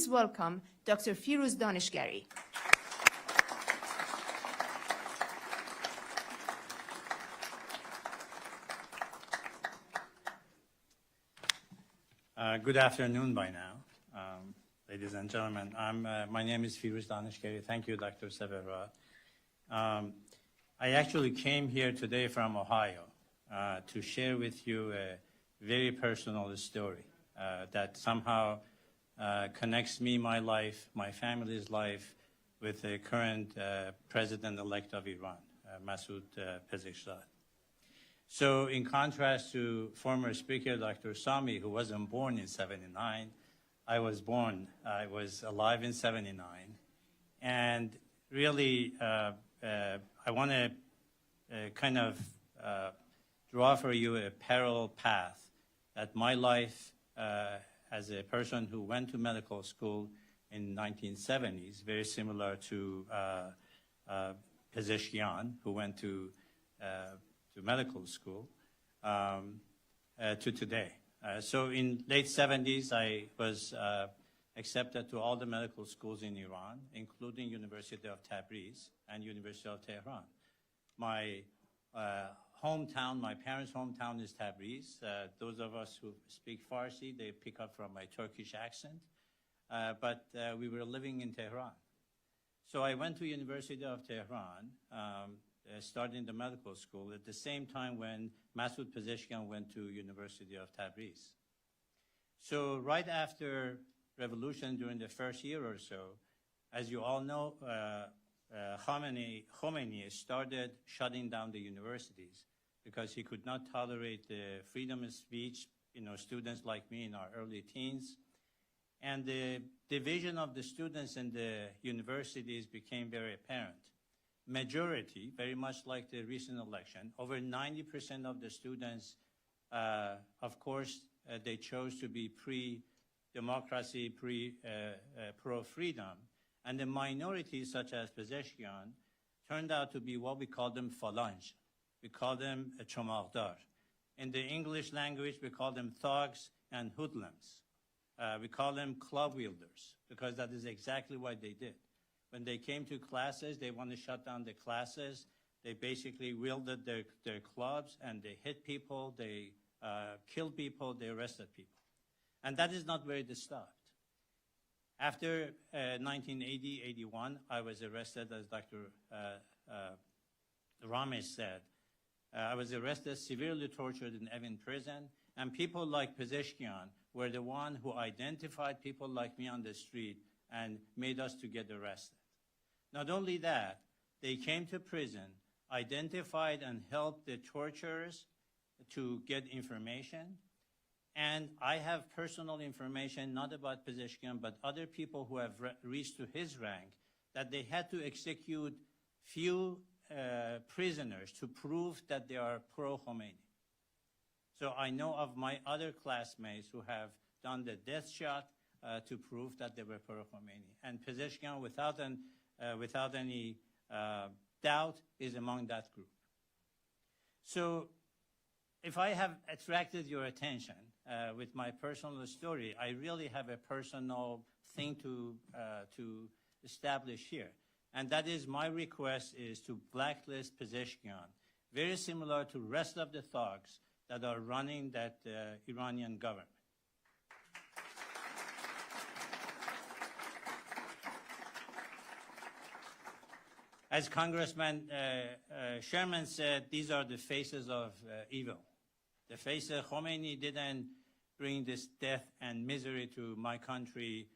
Please welcome Dr. Firouz Daneshgari. Good afternoon by now, ladies and gentlemen. My name is Firouz Daneshgari. Thank you, Dr. Severa. I actually came here today from Ohio to share with you a very personal story that somehow connects me, my life, my family's life, with the current president-elect of Iran, Masoud Pezeshkian. So in contrast to former Speaker Dr. Sami, who wasn't born in '79, I was alive in '79. And really, I want to kind of draw for you a parallel path that my life as a person who went to medical school in 1970s, very similar to Pezeshkian, who went to medical school, to today. So in late 70s, I was accepted to all the medical schools in Iran, including University of Tabriz and University of Tehran. My hometown, my parents' hometown is Tabriz. Those of us who speak Farsi, they pick up from my Turkish accent, but we were living in Tehran. So I went to University of Tehran, starting the medical school at the same time when Masoud Pezeshkian went to University of Tabriz. So right after revolution, during the first year or so, as you all know, Khamenei started shutting down the universities because he could not tolerate the freedom of speech, students like me in our early teens. And the division of the students in the universities became very apparent. Majority, very much like the recent election, over 90% of the students, of course, they chose to be pre-democracy, pro-freedom. And the minorities, such as Pezeshkian, turned out to be what we call them phalange. We call them chomagdar. In the English language, we call them thugs and hoodlums. We call them club wielders, because that is exactly what they did. When they came to classes, they want to shut down the classes. They basically wielded their clubs, and they hit people, they killed people, they arrested people. And that is not where it stopped. After 1980-81, I was arrested, as Dr. Ramesh said. I was arrested, severely tortured in Evin prison, and people like Pezeshkian were the one who identified people like me on the street and made us to get arrested. Not only that, they came to prison, identified and helped the torturers to get information. And I have personal information, not about Pezeshkian, but other people who have reached to his rank, that they had to execute few prisoners to prove that they are pro-Khomeini. So I know of my other classmates who have done the death shot to prove that they were pro-Khomeini. And Pezeshkian, without any doubt, is among that group. So if I have attracted your attention with my personal story, I really have a personal thing to establish here. And that is, my request is to blacklist Pezeshkian, very similar to the rest of the thugs that are running that Iranian government. As Congressman Sherman said, these are the faces of evil. The face of Khomeini didn't bring this death and misery to my country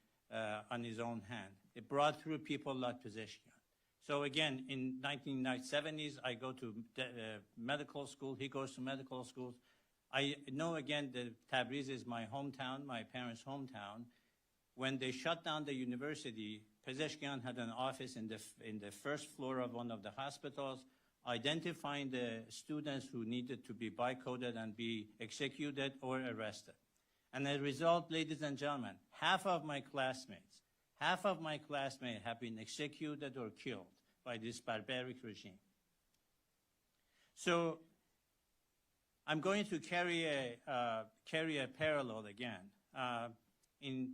on his own hand. It brought through people like Pezeshkian. So again, in 1970s, I go to medical school. He goes to medical school. I know, again, that Tabriz is my hometown, my parents' hometown. When they shut down the university, Pezeshkian had an office in the first floor of one of the hospitals, identifying the students who needed to be by-coded and be executed or arrested. And as a result, ladies and gentlemen, half of my classmates have been executed or killed by this barbaric regime. So I'm going to carry a parallel again.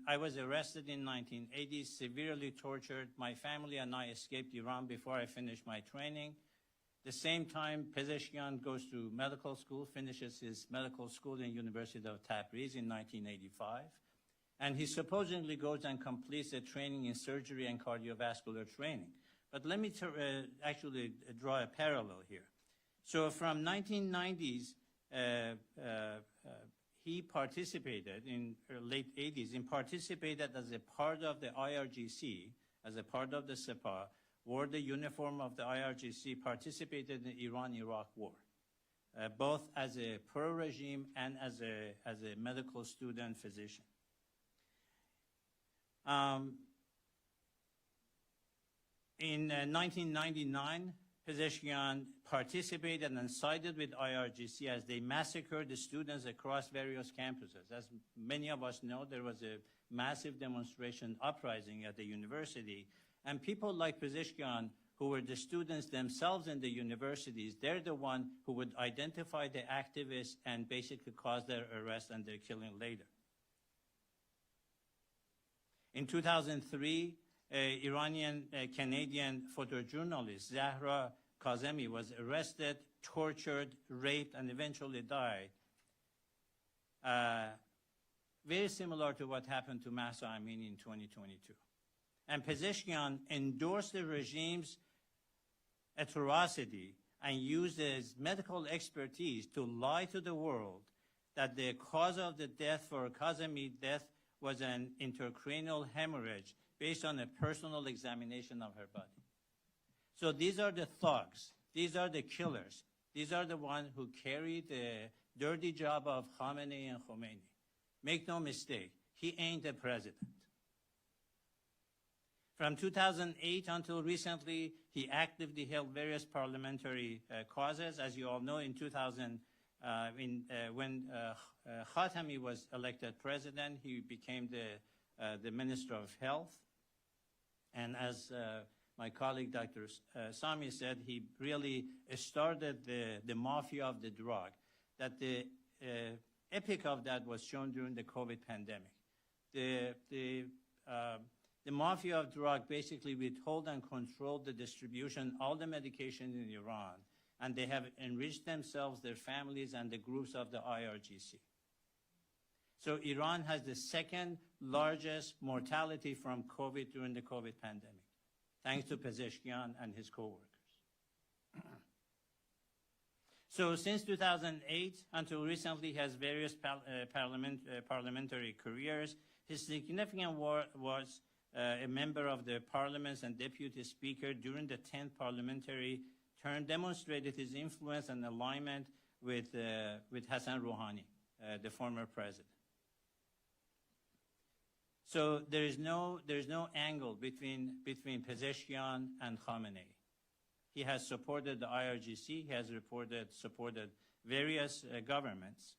I was arrested in 1980, severely tortured. My family and I escaped Iran before I finished my training. The same time, Pezeshkian goes to medical school, finishes his medical school in University of Tabriz in 1985. And he supposedly goes and completes a training in surgery and cardiovascular training. But let me actually draw a parallel here. So from 1990s, he participated in late 80s, and participated as a part of the IRGC, as a part of the Sepah, wore the uniform of the IRGC, participated in the Iran-Iraq war, both as a pro-regime and as a medical student physician. In 1999, Pezeshkian participated and sided with IRGC as they massacred the students across various campuses. As many of us know, there was a massive demonstration uprising at the university, and people like Pezeshkian, who were the students themselves in the universities, they're the one who would identify the activists and basically cause their arrest and their killing later. In 2003, Iranian Canadian photojournalist Zahra Kazemi was arrested, tortured, raped, and eventually died. Very similar to what happened to Mahsa Amini in 2022. And Pezeshkian endorsed the regime's atrocity and used his medical expertise to lie to the world that the cause of the death for Kazemi's death was an intracranial hemorrhage based on a personal examination of her body. So these are the thugs. These are the killers. These are the ones who carry the dirty job of Khamenei and Khomeini. Make no mistake, he ain't a president. From 2008 until recently, he actively held various parliamentary causes. As you all know, in 2000, when Khatami was elected president, he became the Minister of Health. And as my colleague, Dr. Sami said, he really started the mafia of the drug. That the epic of that was shown during the COVID pandemic. The mafia of drug basically withhold and control the distribution, all the medication in Iran, and they have enriched themselves, their families, and the groups of the IRGC. So Iran has the second largest mortality from COVID during the COVID pandemic, thanks to Pezeshkian and his co-workers. So since 2008 until recently, he has various parliamentary careers. His significant was a member of the parliaments and deputy speaker during the 10th parliamentary term, demonstrated his influence and alignment with Hassan Rouhani, the former president. So there is no angle between Pezeshkian and Khamenei. He has supported the IRGC. He has supported various governments.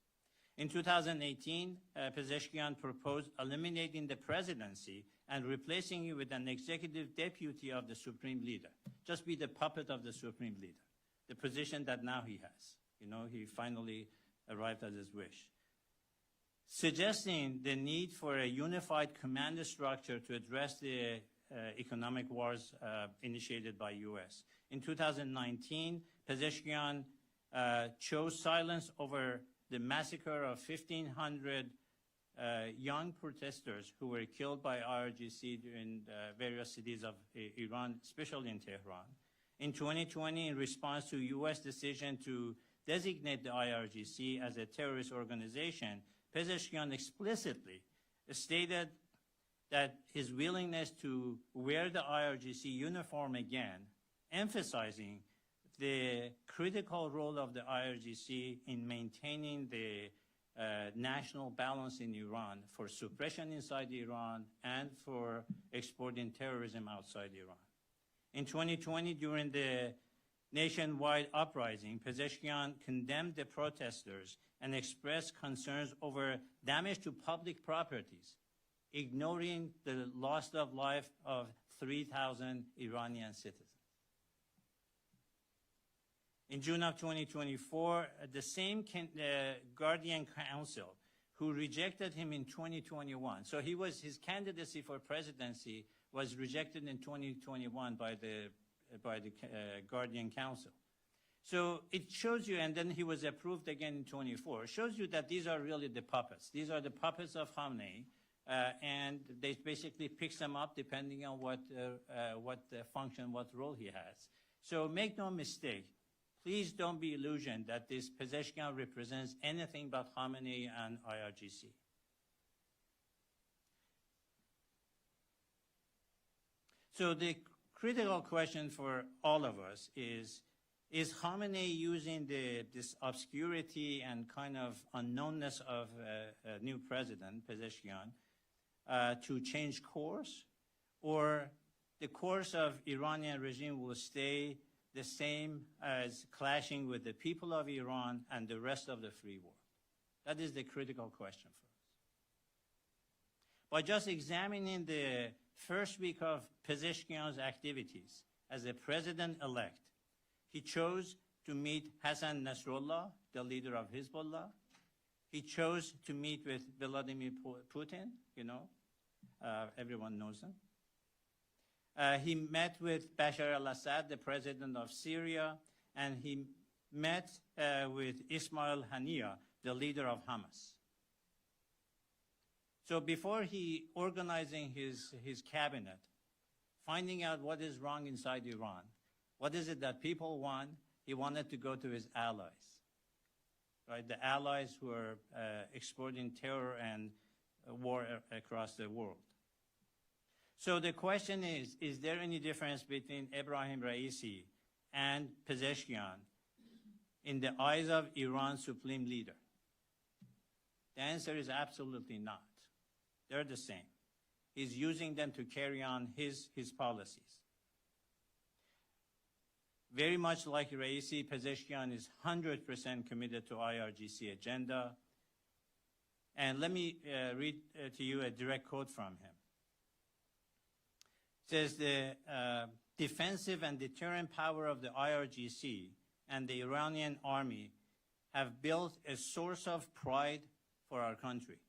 In 2018, Pezeshkian proposed eliminating the presidency and replacing it with an executive deputy of the supreme leader. Just be the puppet of the supreme leader, the position that now he has. You know, he finally arrived at his wish. Suggesting the need for a unified command structure to address the economic wars initiated by U.S. In 2019, Pezeshkian chose silence over the massacre of 1,500 young protesters who were killed by IRGC in various cities of Iran, especially in Tehran. In 2020, in response to U.S. decision to designate the IRGC as a terrorist organization, Pezeshkian explicitly stated that his willingness to wear the IRGC uniform again, emphasizing the critical role of the IRGC in maintaining the national balance in Iran for suppression inside Iran and for exporting terrorism outside Iran. In 2020, during the nationwide uprising, Pezeshkian condemned the protesters and expressed concerns over damage to public properties, ignoring the loss of life of 3,000 Iranian citizens. In June of 2024, the same Guardian Council, who rejected him in 2021. So his candidacy for presidency was rejected in 2021 by the Guardian Council. So it shows you, and then he was approved again in 24. It shows you that these are really the puppets. These are the puppets of Khamenei, and they basically pick them up depending on what function, what role he has. So make no mistake. Please don't be illusioned that this Pezeshkian represents anything but Khamenei and IRGC. So the critical question for all of us is Khamenei using this obscurity and kind of unknownness of a new president, Pezeshkian, to change course, or the course of Iranian regime will stay the same as clashing with the people of Iran and the rest of the free world? That is the critical question for us. By just examining the first week of Pezeshkian's activities as a president-elect, he chose to meet Hassan Nasrallah, the leader of Hezbollah. He chose to meet with Vladimir Putin, everyone knows him. He met with Bashar al-Assad, the president of Syria, and he met with Ismail Haniyeh, the leader of Hamas. So before he organizing his cabinet, finding out what is wrong inside Iran, what is it that people want, he wanted to go to his allies, right? The allies who are exporting terror and war across the world. So the question is there any difference between Ebrahim Raisi and Pezeshkian in the eyes of Iran's supreme leader? The answer is absolutely not. They're the same. He's using them to carry on his policies. Very much like Raisi, Pezeshkian is 100% committed to IRGC agenda. And let me read to you a direct quote from him. It says the defensive and deterrent power of the IRGC and the Iranian army have built a source of pride for our country.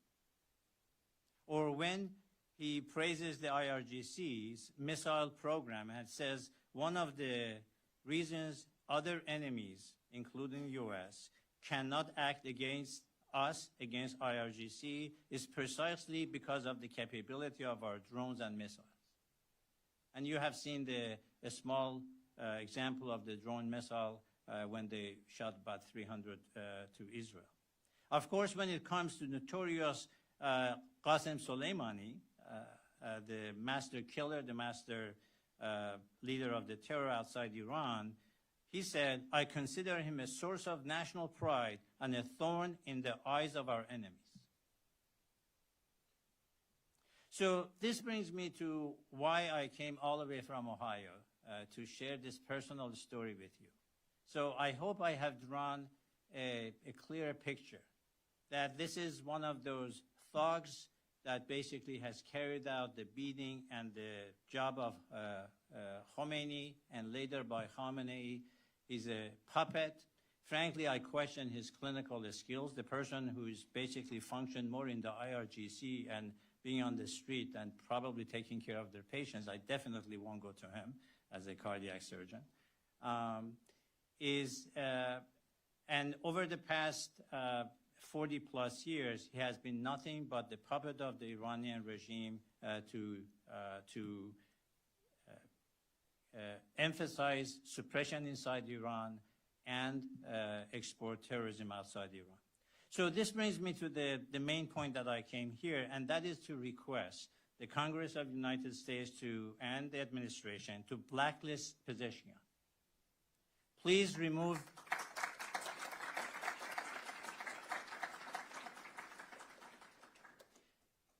Or when he praises the IRGC's missile program and says one of the reasons other enemies, including the US, cannot act against us, against IRGC, is precisely because of the capability of our drones and missiles. And you have seen a small example of the drone missile when they shot about 300 to Israel. Of course, when it comes to notorious Qasem Soleimani, the master killer, the master leader of the terror outside Iran, he said, I consider him a source of national pride and a thorn in the eyes of our enemies. So this brings me to why I came all the way from Ohio to share this personal story with you. So I hope I have drawn a clear picture that this is one of those thugs that basically has carried out the beating and the job of Khomeini, and later by Khamenei. He's a puppet. Frankly, I question his clinical skills. The person who's basically functioned more in the IRGC and being on the street and probably taking care of their patients, I definitely won't go to him as a cardiac surgeon. And over the past 40 plus years, he has been nothing but the puppet of the Iranian regime to emphasize suppression inside Iran and export terrorism outside Iran. So this brings me to the main point that I came here, and that is to request the Congress of the United States and the administration to blacklist Pezeshkian. Please remove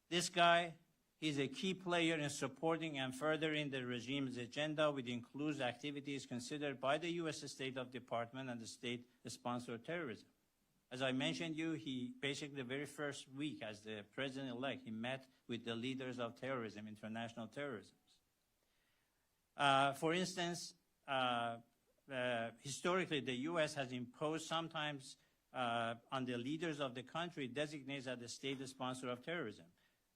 this guy. He's a key player in supporting and furthering the regime's agenda, which includes activities considered by the U.S. State of Department and the state-sponsored terrorism. As I mentioned you, he basically the very first week as the president-elect, he met with the leaders of terrorism, international terrorism. For instance, historically, the U.S. has imposed sometimes on the leaders of the country designates as the state sponsor of terrorism.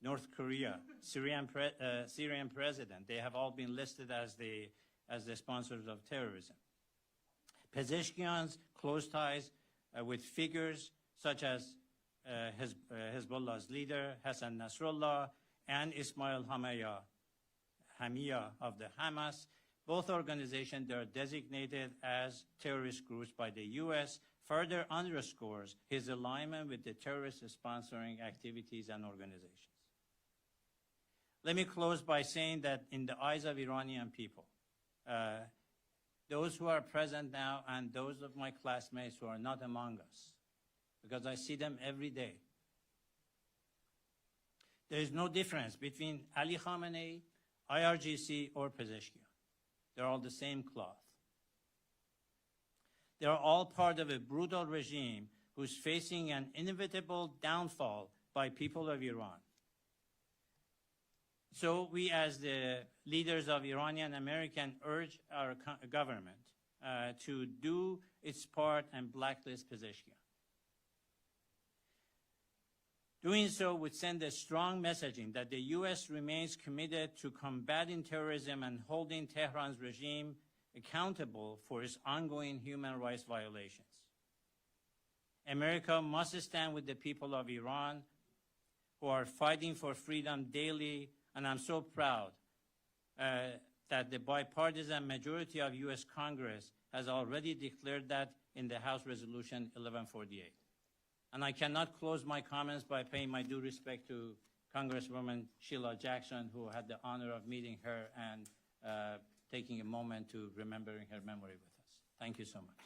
North Korea, Syrian president, they have all been listed as the sponsors of terrorism. Pezeshkian's close ties with figures such as Hezbollah's leader, Hassan Nasrallah, and Ismail Haniyeh of the Hamas. Both organizations that are designated as terrorist groups by the U.S. further underscores his alignment with the terrorist sponsoring activities and organizations. Let me close by saying that in the eyes of Iranian people, those who are present now and those of my classmates who are not among us, because I see them every day, there is no difference between Ali Khamenei, IRGC, or Pezeshkian. They're all the same cloth. They are all part of a brutal regime who's facing an inevitable downfall by people of Iran. So we, as the leaders of Iranian American, urge our government to do its part and blacklist Pezeshkian. Doing so would send a strong messaging that the U.S. remains committed to combating terrorism and holding Tehran's regime accountable for its ongoing human rights violations. America must stand with the people of Iran who are fighting for freedom daily, and I'm so proud that the bipartisan majority of U.S. Congress has already declared that in the House Resolution 1148. And I cannot close my comments by paying my due respect to Congresswoman Sheila Jackson, who had the honor of meeting her and taking a moment to remembering her memory with us. Thank you so much.